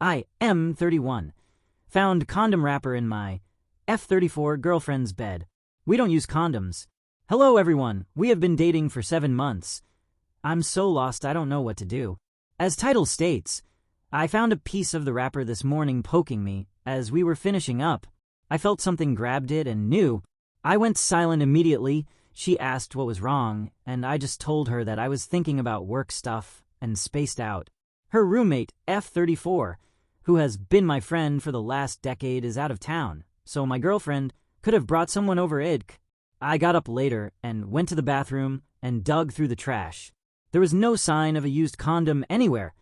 I am 31. Found condom wrapper in my F34 girlfriend's bed. We don't use condoms. Hello everyone, we have been dating for 7 months. I'm so lost I don't know what to do. As title states, I found a piece of the wrapper this morning poking me as we were finishing up. I felt something grabbed it and knew. I went silent immediately. She asked what was wrong, and I just told her that I was thinking about work stuff and spaced out. Her roommate, F34, who has been my friend for the last decade, is out of town, so my girlfriend could have brought someone over. I got up later and went to the bathroom and dug through the trash. There was no sign of a used condom anywhere.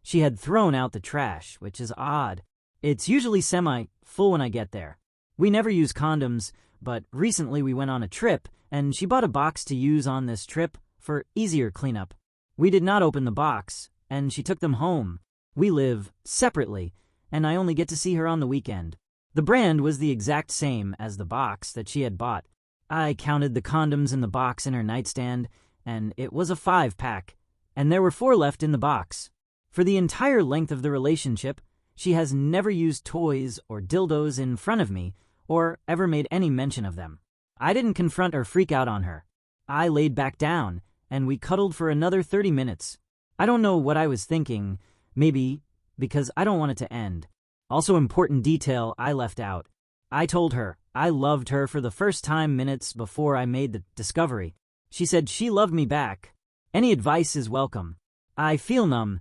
She had thrown out the trash, which is odd. It's usually semi-full when I get there. We never use condoms, but recently we went on a trip, and she bought a box to use on this trip for easier cleanup. We did not open the box, and she took them home. We live separately, and I only get to see her on the weekend. The brand was the exact same as the box that she had bought. I counted the condoms in the box in her nightstand, and it was a 5-pack, and there were 4 left in the box. For the entire length of the relationship, she has never used toys or dildos in front of me, or ever made any mention of them. I didn't confront or freak out on her. I laid back down, and we cuddled for another 30 minutes. I don't know what I was thinking, maybe because I don't want it to end. Also, important detail I left out. I told her I loved her for the first time minutes before I made the discovery. She said she loved me back. Any advice is welcome. I feel numb,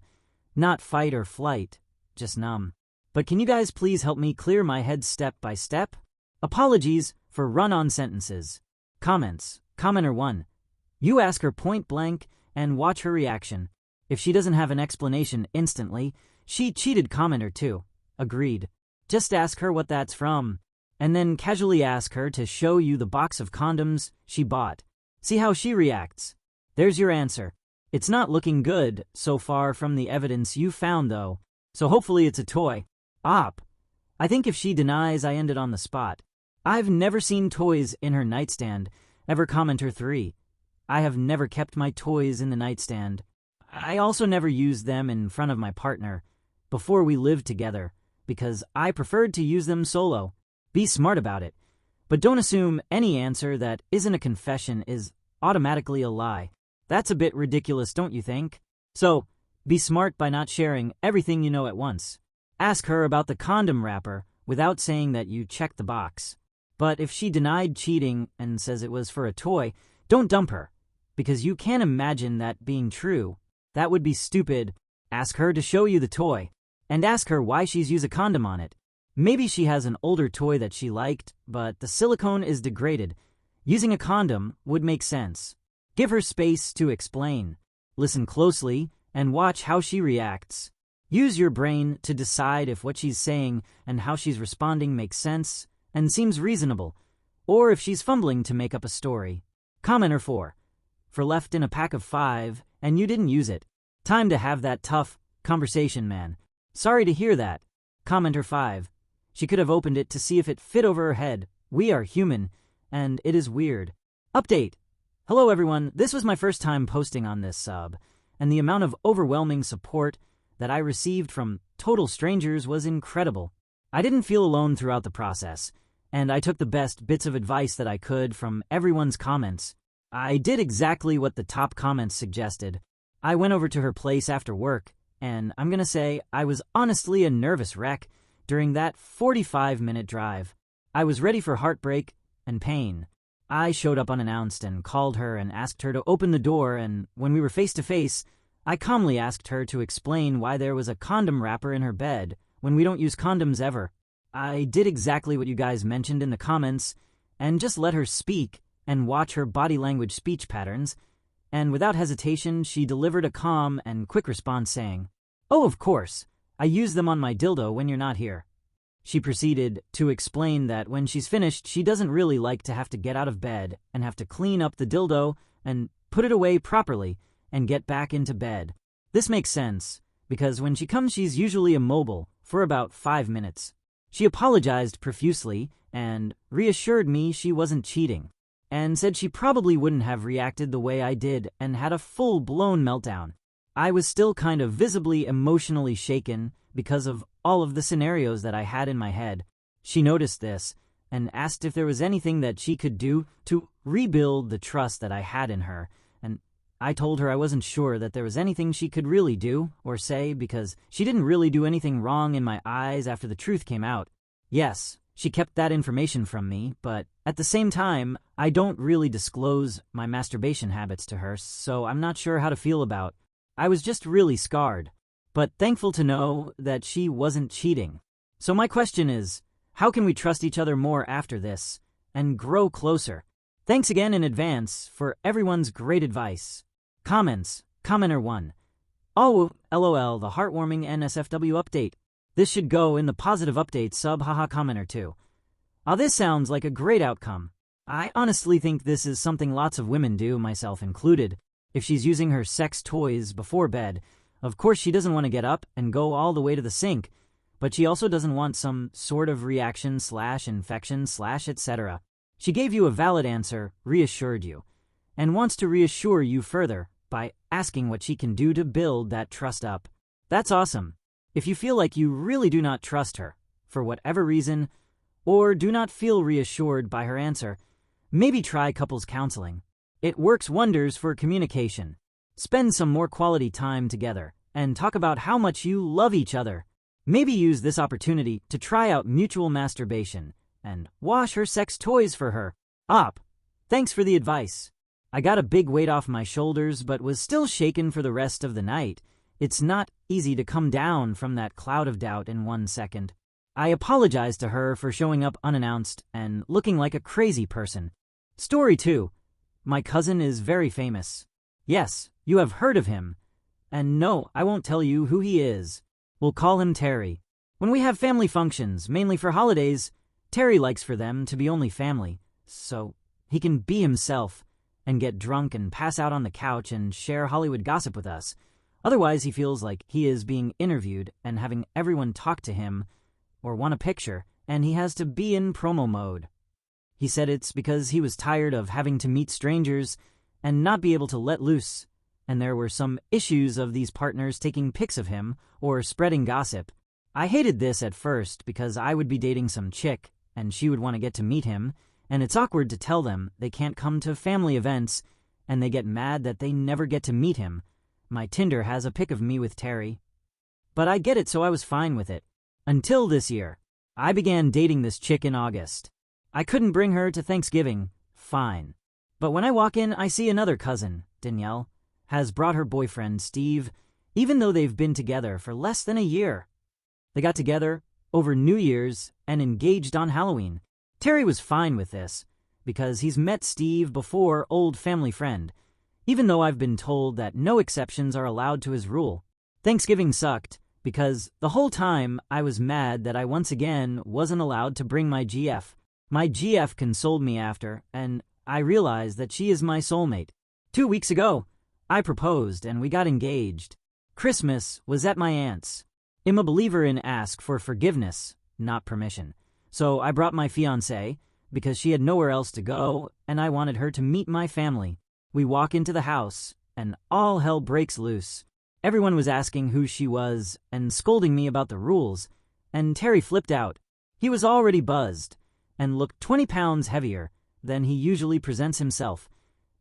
not fight or flight, just numb. But can you guys please help me clear my head step by step? Apologies for run-on sentences. Comments. Commenter 1. You ask her point blank and watch her reaction. If she doesn't have an explanation instantly, she cheated. Commenter 2. Agreed. Just ask her what that's from, and then casually ask her to show you the box of condoms she bought. See how she reacts. There's your answer. It's not looking good so far from the evidence you found though, so hopefully it's a toy. Op. I think if she denies, I end it on the spot. I've never seen toys in her nightstand, ever. Commenter 3. I have never kept my toys in the nightstand. I also never used them in front of my partner before we lived together, because I preferred to use them solo. Be smart about it. But don't assume any answer that isn't a confession is automatically a lie. That's a bit ridiculous, don't you think? So, be smart by not sharing everything you know at once. Ask her about the condom wrapper without saying that you checked the box. But if she denied cheating and says it was for a toy, don't dump her, because you can't imagine that being true. That would be stupid. Ask her to show you the toy, and ask her why she's used a condom on it. Maybe she has an older toy that she liked, but the silicone is degraded. Using a condom would make sense. Give her space to explain. Listen closely and watch how she reacts. Use your brain to decide if what she's saying and how she's responding makes sense and seems reasonable, or if she's fumbling to make up a story. Commenter 4. For left in a pack of 5 and you didn't use it. Time to have that tough conversation, man. Sorry to hear that. Commenter 5. She could have opened it to see if it fit over her head. We are human, and it is weird. Update. Hello everyone, this was my first time posting on this sub, and the amount of overwhelming support that I received from total strangers was incredible. I didn't feel alone throughout the process, and I took the best bits of advice that I could from everyone's comments. I did exactly what the top comments suggested. I went over to her place after work, and I'm gonna say I was honestly a nervous wreck during that 45-minute drive. I was ready for heartbreak and pain. I showed up unannounced and called her and asked her to open the door, and when we were face to face, I calmly asked her to explain why there was a condom wrapper in her bed when we don't use condoms ever. I did exactly what you guys mentioned in the comments and just let her speak and watch her body language speech patterns, and without hesitation, she delivered a calm and quick response saying, "Oh, of course, I use them on my dildo when you're not here." She proceeded to explain that when she's finished, she doesn't really like to have to get out of bed and have to clean up the dildo and put it away properly and get back into bed. This makes sense, because when she comes, she's usually immobile for about 5 minutes. She apologized profusely and reassured me she wasn't cheating, and said she probably wouldn't have reacted the way I did and had a full-blown meltdown. I was still kind of visibly emotionally shaken because of all of the scenarios that I had in my head. She noticed this and asked if there was anything that she could do to rebuild the trust that I had in her, and I told her I wasn't sure that there was anything she could really do or say because she didn't really do anything wrong in my eyes after the truth came out. Yes, she kept that information from me, but at the same time, I don't really disclose my masturbation habits to her, so I'm not sure how to feel about. I was just really scarred, but thankful to know that she wasn't cheating. So my question is, how can we trust each other more after this and grow closer? Thanks again in advance for everyone's great advice. Comments. Commenter 1. Oh, LOL, the heartwarming NSFW update. This should go in the positive update sub haha commenter 2. This sounds like a great outcome. I honestly think this is something lots of women do, myself included. If she's using her sex toys before bed, of course she doesn't want to get up and go all the way to the sink, but she also doesn't want some sort of reaction / infection / etc. She gave you a valid answer, reassured you, and wants to reassure you further by asking what she can do to build that trust up. That's awesome. If you feel like you really do not trust her, for whatever reason, or do not feel reassured by her answer, maybe try couples counseling. It works wonders for communication. Spend some more quality time together and talk about how much you love each other. Maybe use this opportunity to try out mutual masturbation and wash her sex toys for her. Thanks for the advice. I got a big weight off my shoulders but was still shaken for the rest of the night. It's not easy to come down from that cloud of doubt in 1 second. I apologized to her for showing up unannounced and looking like a crazy person. Story 2. My cousin is very famous. Yes, you have heard of him. And no, I won't tell you who he is. We'll call him Terry. When we have family functions, mainly for holidays, Terry likes for them to be only family, so he can be himself and get drunk and pass out on the couch and share Hollywood gossip with us. Otherwise, he feels like he is being interviewed and having everyone talk to him or want a picture, and he has to be in promo mode. He said it's because he was tired of having to meet strangers and not be able to let loose, and there were some issues of these partners taking pics of him or spreading gossip. I hated this at first because I would be dating some chick and she would want to get to meet him, and it's awkward to tell them they can't come to family events and they get mad that they never get to meet him. My Tinder has a pic of me with Terry. But I get it, so I was fine with it. Until this year. I began dating this chick in August. I couldn't bring her to Thanksgiving. Fine. But when I walk in, I see another cousin, Danielle, has brought her boyfriend, Steve, even though they've been together for less than a year. They got together over New Year's and engaged on Halloween. Terry was fine with this because he's met Steve before, old family friend, even though I've been told that no exceptions are allowed to his rule. Thanksgiving sucked because the whole time I was mad that I once again wasn't allowed to bring my GF. My GF consoled me after, and I realized that she is my soulmate. 2 weeks ago, I proposed and we got engaged. Christmas was at my aunt's. I'm a believer in ask for forgiveness, not permission. So I brought my fiancée because she had nowhere else to go and I wanted her to meet my family. We walk into the house and all hell breaks loose. Everyone was asking who she was and scolding me about the rules, and Terry flipped out. He was already buzzed and looked 20 pounds heavier than he usually presents himself,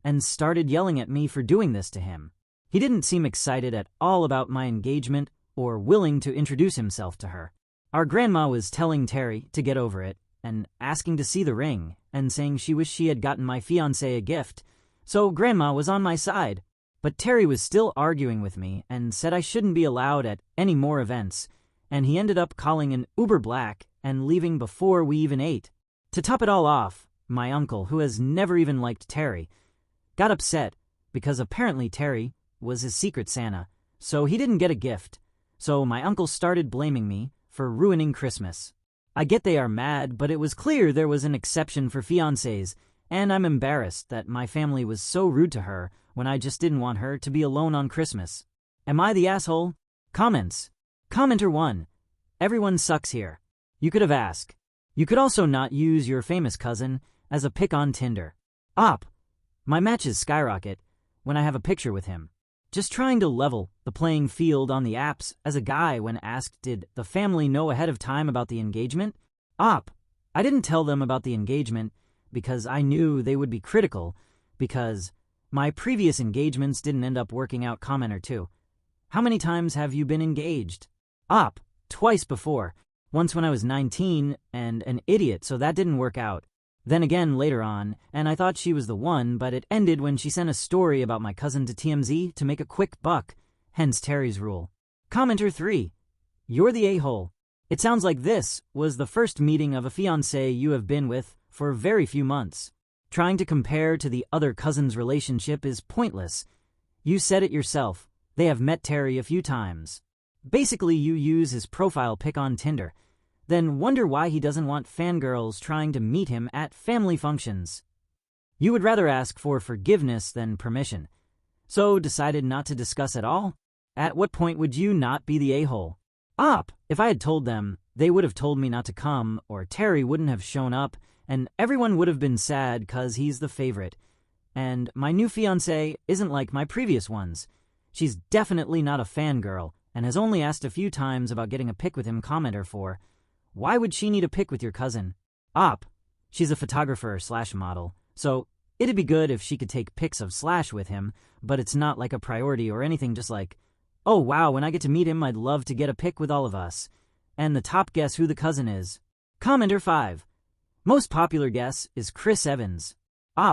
and started yelling at me for doing this to him. He didn't seem excited at all about my engagement or willing to introduce himself to her. Our grandma was telling Terry to get over it and asking to see the ring and saying she wished she had gotten my fiancé a gift, so grandma was on my side. But Terry was still arguing with me and said I shouldn't be allowed at any more events, and he ended up calling an Uber Black and leaving before we even ate. To top it all off, my uncle, who has never even liked Terry, got upset because apparently Terry was his secret Santa, so he didn't get a gift. So my uncle started blaming me for ruining Christmas. I get they are mad, but it was clear there was an exception for fiancés, and I'm embarrassed that my family was so rude to her when I just didn't want her to be alone on Christmas. Am I the asshole? Comments. Commenter 1. Everyone sucks here. You could have asked. You could also not use your famous cousin as a pic on Tinder. My matches skyrocket when I have a picture with him. Just trying to level the playing field on the apps. As a guy, when asked did the family know ahead of time about the engagement? I didn't tell them about the engagement because I knew they would be critical because my previous engagements didn't end up working out. Commenter 2. How many times have you been engaged? Twice before. Once when I was 19 and an idiot, so that didn't work out. Then again later on, and I thought she was the one, but it ended when she sent a story about my cousin to TMZ to make a quick buck, hence Terry's rule. Commenter 3. You're the a-hole. It sounds like this was the first meeting of a fiancé you have been with for very few months. Trying to compare to the other cousin's relationship is pointless. You said it yourself. They have met Terry a few times. Basically, you use his profile pic on Tinder. Then wonder why he doesn't want fangirls trying to meet him at family functions. You would rather ask for forgiveness than permission. So decided not to discuss at all? At what point would you not be the a-hole? If I had told them, they would have told me not to come, or Terry wouldn't have shown up, and everyone would have been sad cause he's the favorite. And my new fiancé isn't like my previous ones. She's definitely not a fangirl, and has only asked a few times about getting a pic with him. Commenter 4. Why would she need a pic with your cousin? She's a photographer/model, so it'd be good if she could take pics of / with him, but it's not like a priority or anything, just like, oh wow, when I get to meet him, I'd love to get a pic with all of us. And the top guess who the cousin is. Commenter 5. Most popular guess is Chris Evans.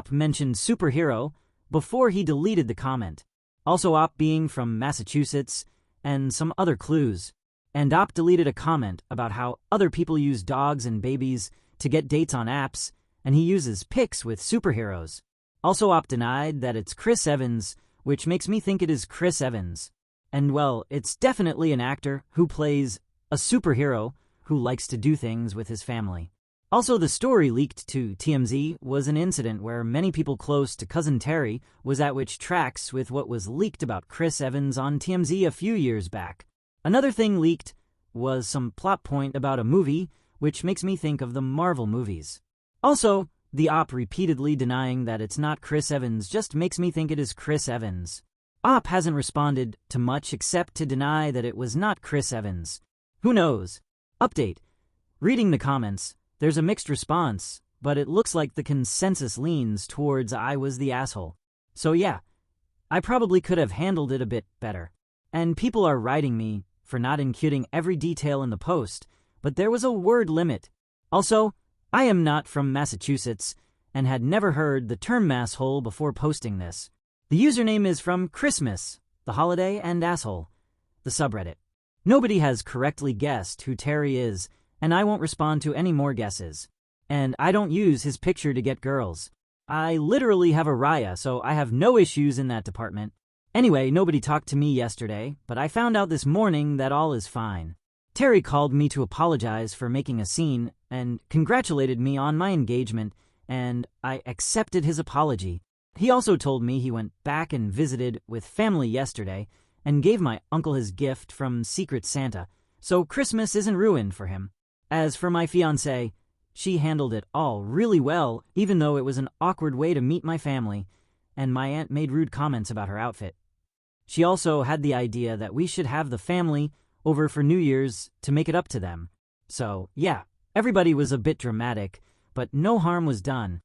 Mentioned superhero before he deleted the comment. Also being from Massachusetts, and some other clues. And deleted a comment about how other people use dogs and babies to get dates on apps, and he uses pics with superheroes. Also denied that it's Chris Evans, which makes me think it is Chris Evans. And well, it's definitely an actor who plays a superhero who likes to do things with his family. Also, the story leaked to TMZ was an incident where many people close to Cousin Terry was at, which tracks with what was leaked about Chris Evans on TMZ a few years back. Another thing leaked was some plot point about a movie, which makes me think of the Marvel movies. Also, the repeatedly denying that it's not Chris Evans just makes me think it is Chris Evans. Hasn't responded to much except to deny that it was not Chris Evans. Who knows? Update. Reading the comments, there's a mixed response, but it looks like the consensus leans towards I was the asshole. So yeah, I probably could have handled it a bit better. And people are writing me for not including every detail in the post, but there was a word limit. Also, I am not from Massachusetts and had never heard the term masshole before posting this. The username is from Christmas, the holiday, and asshole, the subreddit. Nobody has correctly guessed who Terry is, and I won't respond to any more guesses. And I don't use his picture to get girls. I literally have a Raya, so I have no issues in that department. Anyway, nobody talked to me yesterday, but I found out this morning that all is fine. Terry called me to apologize for making a scene and congratulated me on my engagement, and I accepted his apology. He also told me he went back and visited with family yesterday and gave my uncle his gift from Secret Santa, so Christmas isn't ruined for him. As for my fiancée, she handled it all really well, even though it was an awkward way to meet my family, and my aunt made rude comments about her outfit. She also had the idea that we should have the family over for New Year's to make it up to them. So, yeah, everybody was a bit dramatic, but no harm was done.